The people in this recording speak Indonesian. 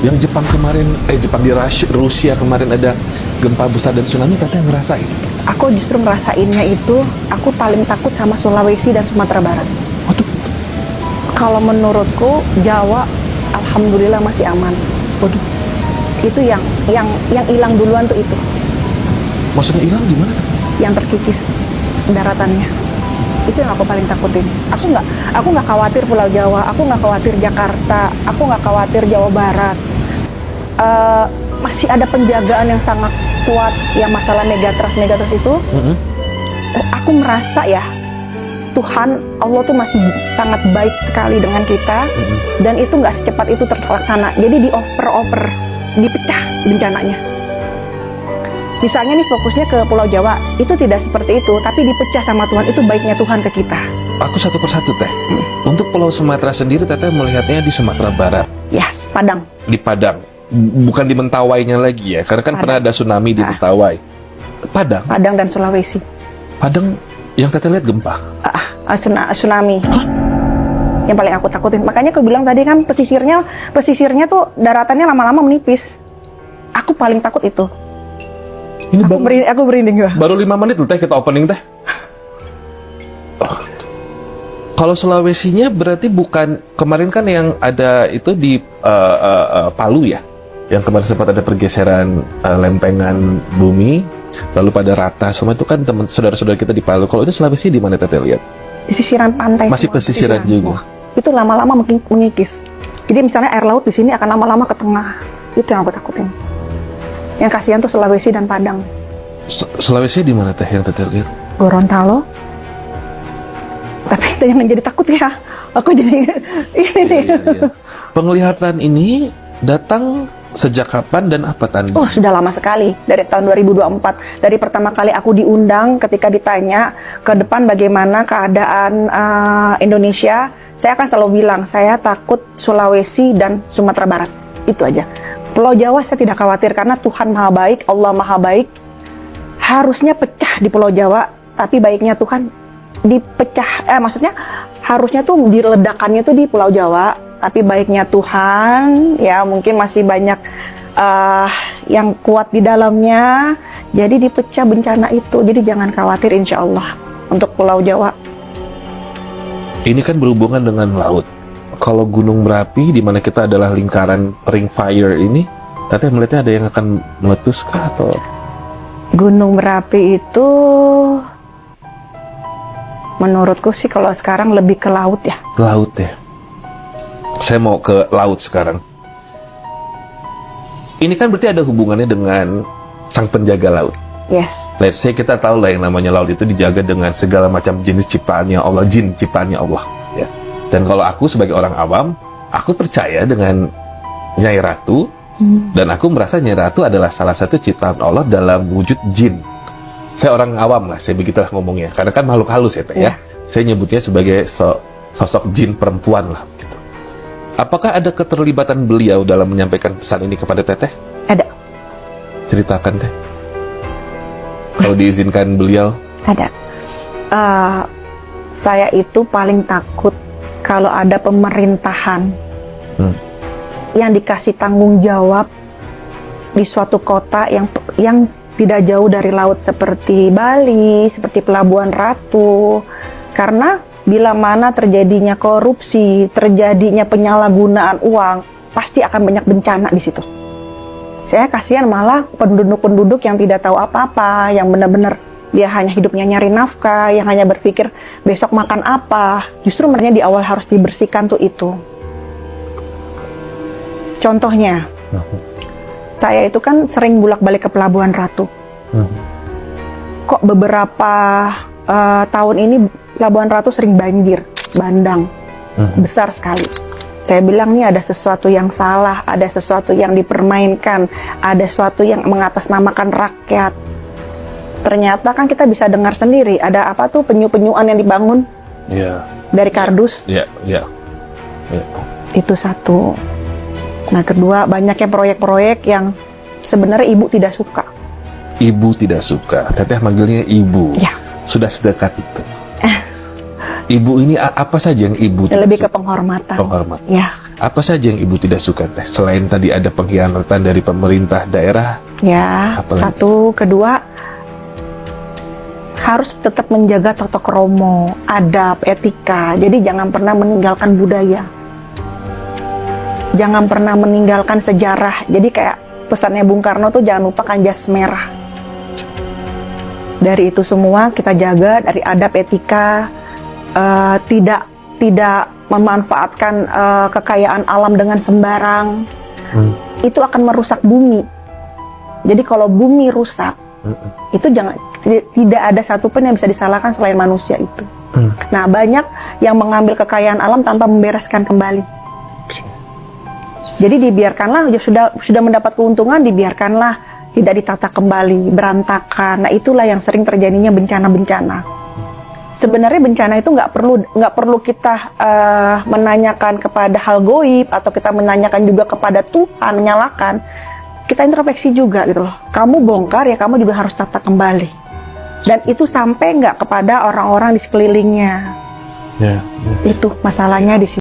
Yang Jepang kemarin, Jepang di Rusia kemarin ada gempa besar dan tsunami, Teteh ngerasain? Aku justru ngerasainnya itu, aku paling takut sama Sulawesi dan Sumatera Barat. Waduh. Kalau menurutku Jawa, alhamdulillah masih aman. Waduh. Itu yang hilang duluan tuh itu, Maksudnya hilang di mana? yang terkikis daratannya. Itu yang aku paling takutin. Aku nggak khawatir Pulau Jawa, aku nggak khawatir Jakarta, aku nggak khawatir Jawa Barat. Masih ada penjagaan yang sangat kuat, yang masalah megatrust itu. Aku merasa ya, Tuhan Allah tuh masih sangat baik sekali dengan kita, dan itu nggak secepat itu terlaksana. Jadi dioper, dipecah bencananya. Misalnya nih fokusnya ke Pulau Jawa, itu tidak seperti itu, tapi dipecah sama Tuhan. Itu baiknya Tuhan ke kita. Aku satu persatu, Teh. Untuk Pulau Sumatera sendiri, Teteh melihatnya di Sumatera Barat. Ya, Padang. Di Padang. Bukan di Mentawainya lagi ya, karena kan Padang. pernah ada tsunami di Mentawai. Padang? Padang dan Sulawesi. Padang yang Teteh lihat gempa? Tsunami. Yang paling aku takutin. Makanya aku bilang tadi kan pesisirnya tuh daratannya lama-lama menipis. Aku paling takut itu. Ini Aku berinding gua. baru 5 menit loh, Teh, kita opening, Teh. Oh. Kalau Sulawesinya berarti bukan, kemarin kan yang ada itu di Palu ya, yang kemarin sempat ada pergeseran lempengan bumi, lalu pada rata semua, itu kan teman saudara-saudara kita di Palu. Kalau ini Sulawesi di mana, Teteh lihat? Di sisiran pantai. Masih semua, pesisiran juga. semua. Itu lama-lama mengikis. Jadi misalnya air laut di sini akan lama-lama ke tengah. Itu yang aku takutin. Yang kasihan tuh Sulawesi dan Padang. Sulawesi di mana, Teh, yang Teteh lihat? Gorontalo. Tapi jangan jadi takut ya. Aku jadi ini nih. Iya. Penglihatan ini datang sejak kapan dan apa tanda? Oh, sudah lama sekali. Dari tahun 2024. Dari pertama kali aku diundang, ketika ditanya ke depan bagaimana keadaan Indonesia, saya akan selalu bilang, saya takut Sulawesi dan Sumatera Barat. Itu aja. Pulau Jawa saya tidak khawatir karena Tuhan Maha Baik, Allah Maha Baik. Harusnya pecah di Pulau Jawa, tapi baiknya Tuhan dipecah. Maksudnya harusnya tuh diledakannya tuh di Pulau Jawa, tapi baiknya Tuhan, ya mungkin masih banyak yang kuat di dalamnya. Jadi dipecah bencana itu. Jadi jangan khawatir, insya Allah untuk Pulau Jawa. Ini kan berhubungan dengan laut. Kalau gunung berapi, di mana kita adalah lingkaran ring fire ini, Teteh melihatnya ada yang akan meletus kah atau? Gunung Merapi itu menurutku sih kalau sekarang lebih ke laut ya. Laut ya. Saya mau ke laut sekarang. Ini kan berarti ada hubungannya dengan sang penjaga laut. Yes. Let's say kita tahu lah yang namanya laut itu dijaga dengan segala macam jenis ciptaannya Allah, jin ciptaannya Allah. Ya. Dan kalau aku sebagai orang awam, aku percaya dengan Nyai Ratu, dan aku merasa Nyai Ratu adalah salah satu ciptaan Allah dalam wujud jin. Saya orang awam lah, saya begitulah ngomongnya. Karena kan makhluk halus ya, Teh ya. Saya nyebutnya sebagai sosok jin perempuan lah. Gitu. Apakah ada keterlibatan beliau dalam menyampaikan pesan ini kepada Teteh? Ada. Ceritakan, Teh. Kalau diizinkan beliau. Ada. Saya itu paling takut kalau ada pemerintahan yang dikasih tanggung jawab di suatu kota yang tidak jauh dari laut seperti Bali, seperti Pelabuhan Ratu. Karena bila mana terjadinya korupsi, terjadinya penyalahgunaan uang, pasti akan banyak bencana di situ. Saya kasihan malah penduduk-penduduk yang tidak tahu apa-apa, yang benar-benar dia hanya hidupnya nyari nafkah, yang hanya berpikir besok makan apa. Justru mereka di awal harus dibersihkan tuh itu. Contohnya, saya itu kan sering bolak-balik ke Pelabuhan Ratu. Kok beberapa tahun ini Pelabuhan Ratu sering banjir, bandang, besar sekali. Saya bilang nih ada sesuatu yang salah, ada sesuatu yang dipermainkan, ada sesuatu yang mengatasnamakan rakyat. Ternyata kan kita bisa dengar sendiri, ada apa tuh penyu-penyuan yang dibangun dari kardus. Itu satu. Nah kedua, banyaknya proyek-proyek yang sebenarnya ibu tidak suka. Ibu tidak suka, Teteh manggilnya ibu. Ya. Sudah sedekat itu. Ibu ini apa saja yang ibu tidak Lebih suka? ke penghormatan. Penghormatan. Ya. Apa saja yang Ibu tidak suka Teh? Selain tadi ada pengkhianatan dari pemerintah daerah. Ya, Apalagi? satu, kedua harus tetap menjaga tata krama, adab, etika. Jadi jangan pernah meninggalkan budaya. Jangan pernah meninggalkan sejarah. Jadi kayak pesannya Bung Karno tuh jangan lupakan jas merah. Dari itu semua kita jaga, dari adab, etika, tidak memanfaatkan kekayaan alam dengan sembarang. Itu akan merusak bumi. Jadi kalau bumi rusak, itu tidak ada satupun yang bisa disalahkan selain manusia itu. Nah, banyak yang mengambil kekayaan alam tanpa membereskan kembali. Jadi dibiarkanlah, sudah mendapat keuntungan, dibiarkanlah, tidak ditata kembali, berantakan. Nah, itulah yang sering terjadinya bencana-bencana. Sebenarnya bencana itu nggak perlu kita menanyakan kepada hal goib, atau kita menanyakan juga kepada Tuhan, menyalahkan. Kita introspeksi juga gitu loh. Kamu bongkar ya, kamu juga harus tata kembali. Dan itu sampai nggak kepada orang-orang di sekelilingnya. Itu masalahnya di situ.